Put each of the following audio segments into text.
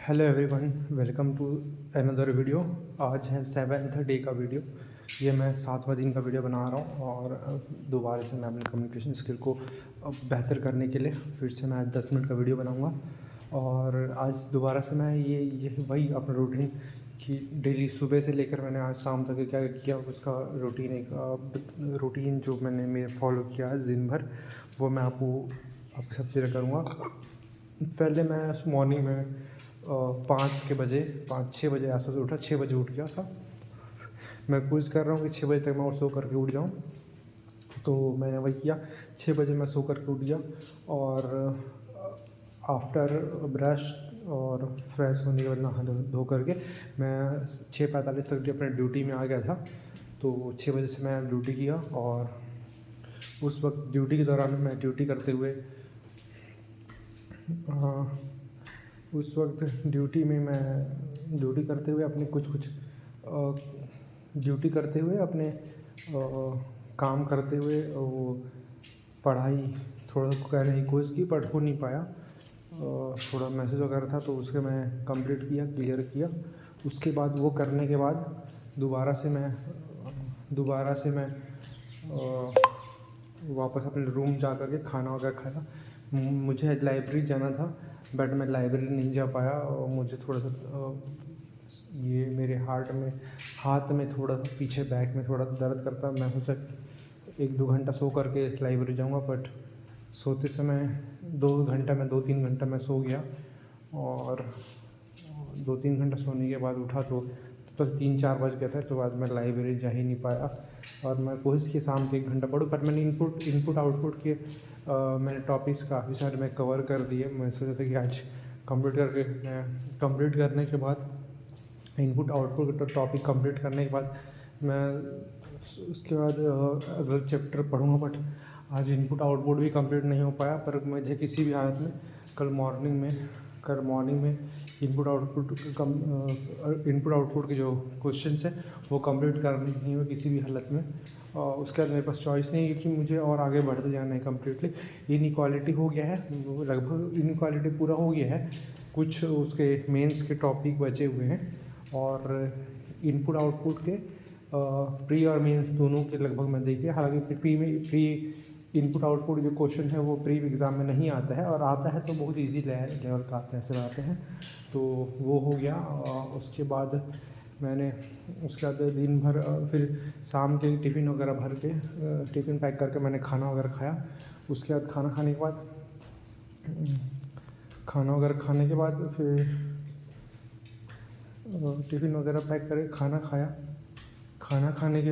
Hello everyone, welcome to another video. आज है 7th day का वीडियो। ये मैं 7वां दिन का वीडियो बना रहा हूँ और दोबारा से मैं अपनी कम्युनिकेशन स्किल को बेहतर करने के लिए फिर से मैं आज 10 मिनट का वीडियो बनाऊँगा। और आज दोबारा से मैं ये वही अपना रूटीन कि डेली सुबह से लेकर मैंने आज शाम तक क्या किया उसका रूटीन जो मैंने फॉलो किया है दिन भर, वो मैं आपके साथ शेयर करूँगा। पहले मैं मॉर्निंग में 5-6 बजे आसपास उठा। 6 बजे उठ गया था। मैं कोशिश कर रहा हूँ कि 6 बजे तक मैं और सो करके उठ जाऊँ, तो मैंने वही किया। 6 बजे मैं सो करके उठ गया और आफ्टर ब्रश और फ्रेश होने के बाद नहा धो करके मैं 6:45 तक अपने ड्यूटी में आ गया था। तो 6 बजे से मैं ड्यूटी किया और उस वक्त ड्यूटी के दौरान मैं ड्यूटी करते हुए उस वक्त ड्यूटी में मैं ड्यूटी करते हुए अपने ड्यूटी करते हुए अपने काम करते हुए वो पढ़ाई थोड़ा करने की कोशिश की, पर हो नहीं पाया। थोड़ा मैसेज वगैरह था तो उसके मैं कंप्लीट किया, क्लियर किया। उसके बाद वो करने के बाद दोबारा से मैं वापस अपने रूम जा कर के खाना वगैरह खाया। मुझे लाइब्रेरी जाना था बट मैं लाइब्रेरी नहीं जा पाया और मुझे थोड़ा सा ये मेरे हाथ में थोड़ा सा पीछे बैक में थोड़ा दर्द करता। मैं सोचा 1-2 घंटा सो करके लाइब्रेरी जाऊंगा, बट सोते समय 2-3 घंटा मैं सो गया और 2-3 घंटा सोने के बाद उठा तो 3-4 बज गए थे। तो बाद मैं लाइब्रेरी जा ही नहीं पाया और मैं कोशिश की शाम के 1 घंटा पढूँ, पर मैंने इनपुट आउटपुट के मैंने टॉपिक्स काफ़ी सारे मैं कवर कर दिए। मैं सोचा था कि आज कंप्लीट करने के बाद इनपुट आउटपुट टॉपिक कंप्लीट करने के बाद मैं उसके बाद अगला चैप्टर पढ़ूँगा, बट आज इनपुट आउटपुट भी कंप्लीट नहीं हो पाया। पर मुझे किसी भी हालत में कल मॉर्निंग में इनपुट आउटपुट के जो क्वेश्चंस हैं वो कंप्लीट करने ही हुए किसी भी हालत में। उसके बाद मेरे पास चॉइस नहीं है कि मुझे और आगे बढ़ते जाना है कम्प्लीटली। इनइक्वालिटी हो गया है, लगभग इनइक्वालिटी पूरा हो गया है। कुछ उसके मेंस के टॉपिक बचे हुए हैं और इनपुट आउटपुट के प्री और मेंस दोनों के लगभग मैं देखिए। हालांकि प्री इनपुट आउटपुट जो क्वेश्चन है वो प्री एग्ज़ाम में नहीं आता है, और आता है तो बहुत इजी लेवल का आता है, ऐसे आते हैं। तो वो हो गया। उसके बाद दिन भर फिर शाम के टिफ़िन वगैरह भर के टिफ़िन पैक करके मैंने खाना वगैरह खाया। उसके बाद खाना खाने के बाद फिर टिफ़िन वगैरह पैक करके खाना खाया। खाना खाने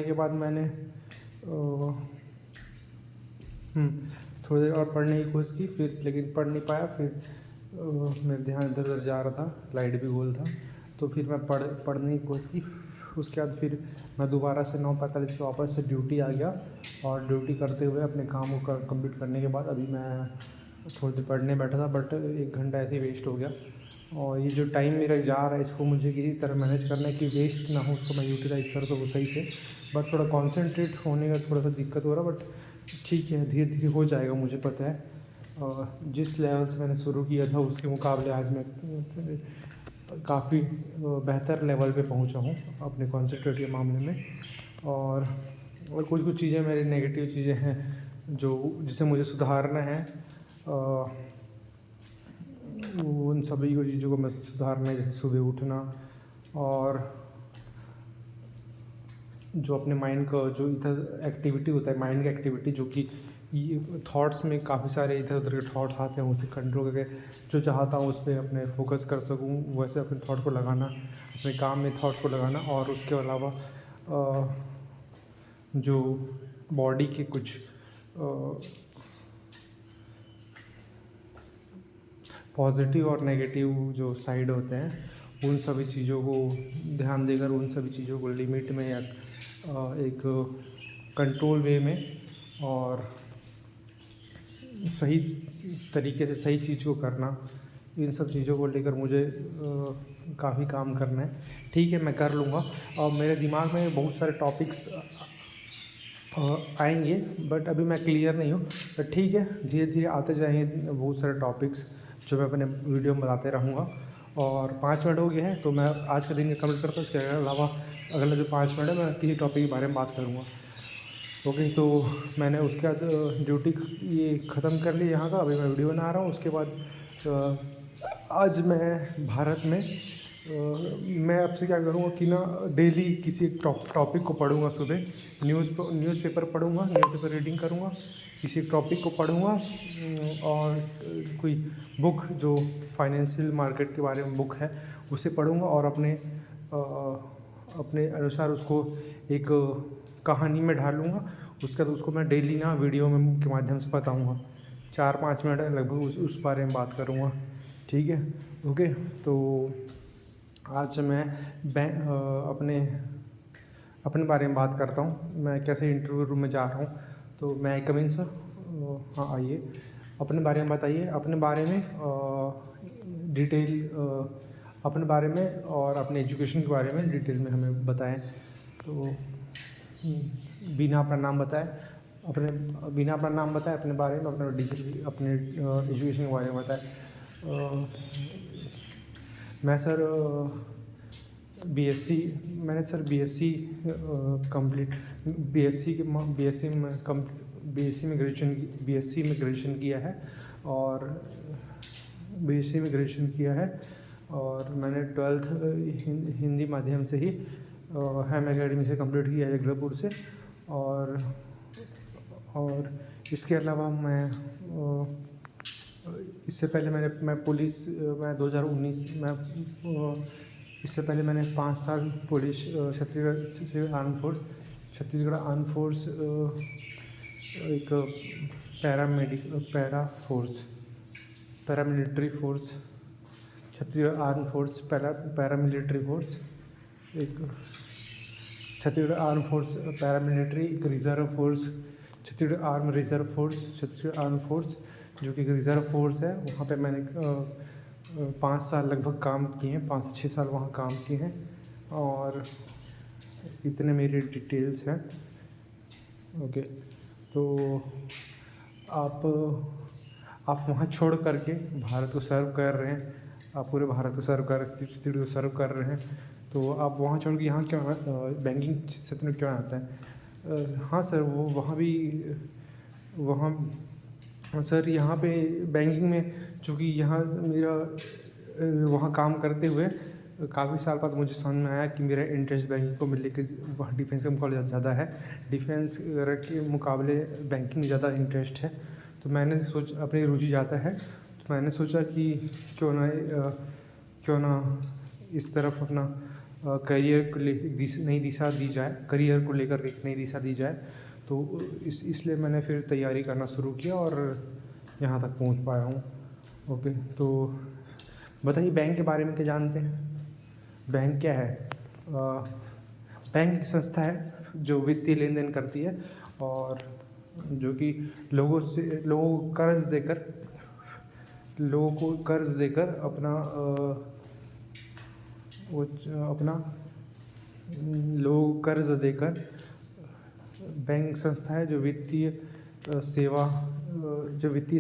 के बाद मैंने थोड़ी देर और पढ़ने की कोशिश की, फिर लेकिन पढ़ नहीं पाया। फिर मेरा ध्यान इधर उधर जा रहा था, लाइट भी गोल था, तो फिर मैं पढ़ने की कोशिश की। उसके बाद फिर मैं दोबारा से 9:45 पे वापस से ड्यूटी आ गया और ड्यूटी करते हुए अपने काम को कंप्लीट करने के बाद अभी मैं थोड़ी देर पढ़ने बैठा था, बट 1 घंटा ऐसे ही वेस्ट हो गया। और ये जो टाइम मेरा जा रहा है इसको मुझे किसी तरह मैनेज करना है कि वेस्ट ना हो, उसको मैं यूटिलाइज़ कर सकूँ सही से। बट थोड़ा कॉन्सेंट्रेट होने का थोड़ा सा दिक्कत हो रहा, बट ठीक है, धीरे धीरे हो जाएगा, मुझे पता है। जिस लेवल से मैंने शुरू किया था उसके मुकाबले आज मैं काफ़ी बेहतर लेवल पे पहुंचा हूं अपने कॉन्सेंट्रेट के मामले में। और कुछ चीज़ें मेरी नेगेटिव चीज़ें हैं जिसे मुझे सुधारना है। उन सभी चीज़ों को मैं सुधारना है, जैसे सुबह उठना और जो अपने माइंड का जो इधर एक्टिविटी होता है, माइंड का एक्टिविटी, जो कि थॉट्स में काफ़ी सारे इधर उधर के थॉट्स आते हैं, उसे कंट्रोल करके जो चाहता हूँ उस पर अपने फोकस कर सकूँ, वैसे अपने थॉट को लगाना, अपने काम में थॉट्स को लगाना। और उसके अलावा जो बॉडी के कुछ पॉजिटिव और नेगेटिव जो साइड होते हैं, उन सभी चीज़ों को ध्यान देकर उन सभी चीज़ों को लिमिट में या एक कंट्रोल वे में और सही तरीके से सही चीज़ को करना, इन सब चीज़ों को लेकर मुझे काफ़ी काम करना है। ठीक है, मैं कर लूँगा। और मेरे दिमाग में बहुत सारे टॉपिक्स आएंगे, बट अभी मैं क्लियर नहीं हूँ। बट ठीक है, धीरे धीरे आते जाएंगे बहुत सारे टॉपिक्स जो मैं अपने वीडियो में बताते रहूँगा। और 5 मिनट हो गए हैं तो मैं आज का दिन कंप्लीट करता हूँ। इसके अलावा अगला जो 5 मिनट है मैं किसी टॉपिक के बारे में बात करूँगा। ओके, तो मैंने उसके बाद ड्यूटी ये ख़त्म कर ली यहाँ का, अभी मैं वीडियो बना रहा हूँ। उसके बाद आज मैं भारत में मैं आपसे क्या करूँगा कि ना डेली किसी एक टॉपिक को पढ़ूँगा। सुबह न्यूज़पेपर पढ़ूँगा, न्यूज़पेपर रीडिंग करूँगा, किसी एक टॉपिक को पढ़ूँगा, और कोई बुक जो फाइनेंशियल मार्केट के बारे में बुक है उसे पढ़ूँगा और अपने अनुसार उसको एक कहानी में ढालूँगा। उसके बाद उसको मैं डेली ना वीडियो में के माध्यम से बताऊँगा। 4-5 मिनट लगभग उस बारे में बात करूँगा। ठीक है, ओके। तो आज मैं अपने बारे में बात करता हूँ। मैं कैसे इंटरव्यू रूम में जा रहा हूँ। तो मैं कम इन सर, हाँ आइए, अपने बारे में बताइए, अपने बारे में डिटेल, अपने बारे में और अपने एजुकेशन के बारे में डिटेल में हमें बताएं। तो बिना अपना नाम बताएं, अपने बारे में, अपने डिग्री, अपने एजुकेशन के बारे में बताएं। मैं सर बीएससी मैंने सर बीएससी कंप्लीट बीएससी में ग्रेजुएशन किया है और मैंने 12th हिंदी माध्यम से ही हैम एकेडमी से कंप्लीट किया है, जगदलपुर से। और इसके अलावा मैं इससे पहले मैं 5 साल पुलिस छत्तीसगढ़ आर्म फोर्स एक paramilitary force, Chhattisgarh arm force paramilitary force, एक छत्तीसगढ़ आर्म फोर्स पैरामिलिट्री, एक reserve force Chhattisgarh arm force जो कि रिज़र्व फोर्स है। वहाँ पे मैंने 5 साल लगभग काम किए हैं, 5 से 6 साल वहाँ काम किए हैं। और इतने मेरे डिटेल्स हैं। ओके, तो आप वहाँ छोड़ करके भारत को सर्व कर रहे हैं, आप पूरे भारत को सर्व कर रहे हैं। तो आप वहाँ छोड़ के यहाँ क्यों बैंकिंग क्षेत्र में क्यों आते हैं? हाँ सर, सर यहाँ पे बैंकिंग में, चूँकि यहाँ मेरा वहाँ काम करते हुए काफ़ी साल बाद मुझे समझ में आया कि मेरा इंटरेस्ट बैंकिंग को मिलने के वहाँ डिफेंस के मुकाबले ज़्यादा है। डिफेंस के मुकाबले बैंकिंग में ज़्यादा इंटरेस्ट है। तो मैंने अपनी रुचि ज़्यादा है, तो मैंने सोचा कि क्यों ना इस तरफ अपना करियर को नई दिशा दी जाए, करियर को लेकर एक नई दिशा दी जाए। तो इसलिए मैंने फिर तैयारी करना शुरू किया और यहाँ तक पहुँच पाया हूँ। ओके, तो बताइए बैंक के बारे में क्या जानते हैं? बैंक क्या है? बैंक एक संस्था है जो वित्तीय लेन देन करती है और जो कि लोगों को कर्ज देकर बैंक संस्था है जो वित्तीय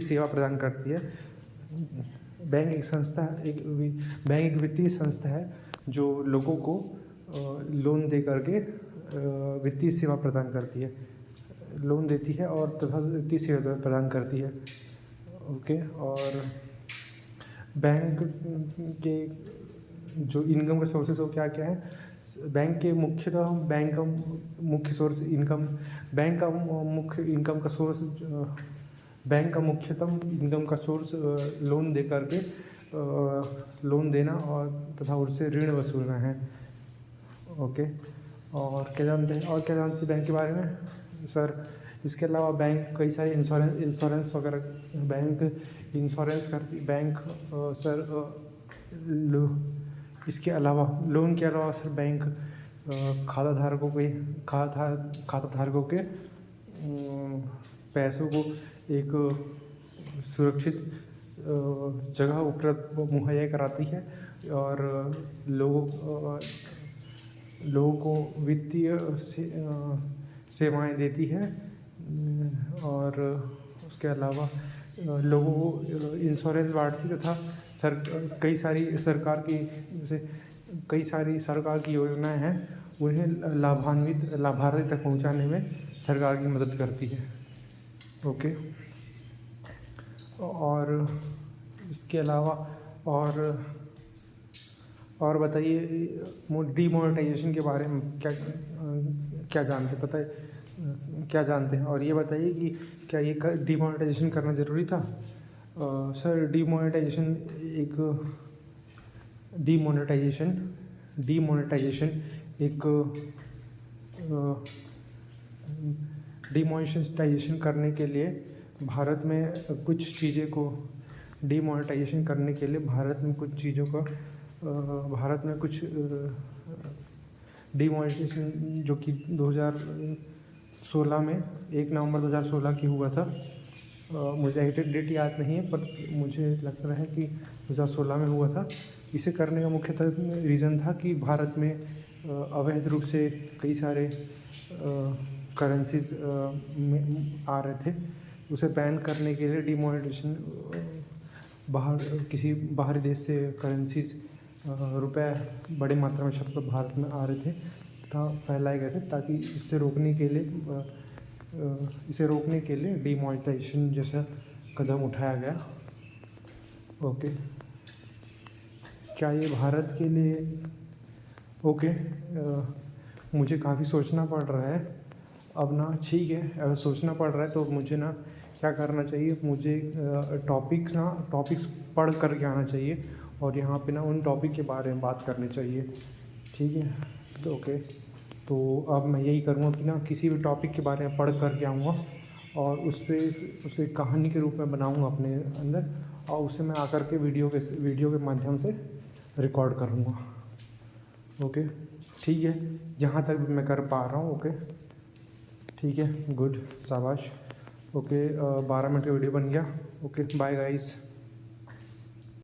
सेवा प्रदान करती है। बैंक एक वित्तीय संस्था है जो लोगों को लोन दे करके वित्तीय सेवा प्रदान करती है, लोन देती है और तथा वित्तीय सेवा प्रदान करती है। ओके, और बैंक के जो इनकम के सोर्सेज वो क्या क्या है? बैंक का मुख्यतम इनकम का सोर्स लोन दे करके लोन देना और तथा उससे ऋण वसूलना है। ओके, और क्या जानते हैं बैंक के बारे में सर? इसके अलावा बैंक कई सारे इंश्योरेंस वगैरह बैंक इंश्योरेंस करती बैंक सर। इसके अलावा लोन के अलावा सर बैंक खाताधारकों के पैसों को एक सुरक्षित जगह उपलब्ध मुहैया कराती है और लोगों को वित्तीय सेवाएं देती है। और उसके अलावा लोगों को इंश्योरेंस बांटती तथा कई सारी सरकार की जैसे कई सारी सरकार की योजनाएं हैं उन्हें लाभार्थी तक पहुंचाने में सरकार की मदद करती है। ओके। और इसके अलावा और बताइए डीमोनेटाइजेशन के बारे में क्या जानते पता है क्या जानते हैं? और ये बताइए कि क्या ये डीमोनेटाइजेशन करना ज़रूरी था? सर डीमोनेटाइजेशन डीमोनेटाइजेशन करने के लिए भारत में कुछ चीज़ों को डीमोनेटाइजेशन करने के लिए भारत में कुछ डीमोनेटाइजेशन जो कि 2016 में 1 नवंबर 2016 की हुआ था। मुझे एग्जैक्ट डेट याद नहीं है पर मुझे लगता है कि 2016 में हुआ था। इसे करने का मुख्यतः रीज़न था कि भारत में अवैध रूप से कई सारे करेंसीज में आ रहे थे। उसे बैन करने के लिए डीमोनेटाइजेशन किसी बाहरी देश से करेंसीज रुपए बड़ी मात्रा में छपकर भारत में आ रहे थे तथा फैलाए गए थे, ताकि इसे रोकने के लिए डीमोनेटाइजेशन जैसा कदम उठाया गया। ओके। क्या ये भारत के लिए ओके? मुझे काफ़ी सोचना पड़ रहा है अब ना। ठीक है, अगर सोचना पड़ रहा है तो मुझे ना क्या करना चाहिए, मुझे टॉपिक्स पढ़ कर के आना चाहिए और यहाँ पे ना उन टॉपिक के बारे में बात करनी चाहिए। ठीक है, तो ओके। तो अब मैं यही करूँगा कि ना किसी भी टॉपिक के बारे में पढ़ कर के आऊँगा और उसे कहानी के रूप में बनाऊँगा अपने अंदर, और उसे मैं आकर के वीडियो के माध्यम से रिकॉर्ड करूँगा। ओके, ठीक है, यहाँ तक मैं कर पा रहा हूँ। ओके, ठीक है, गुड, शाबाश। ओके, 12 मिनट का वीडियो बन गया। Okay, bye guys.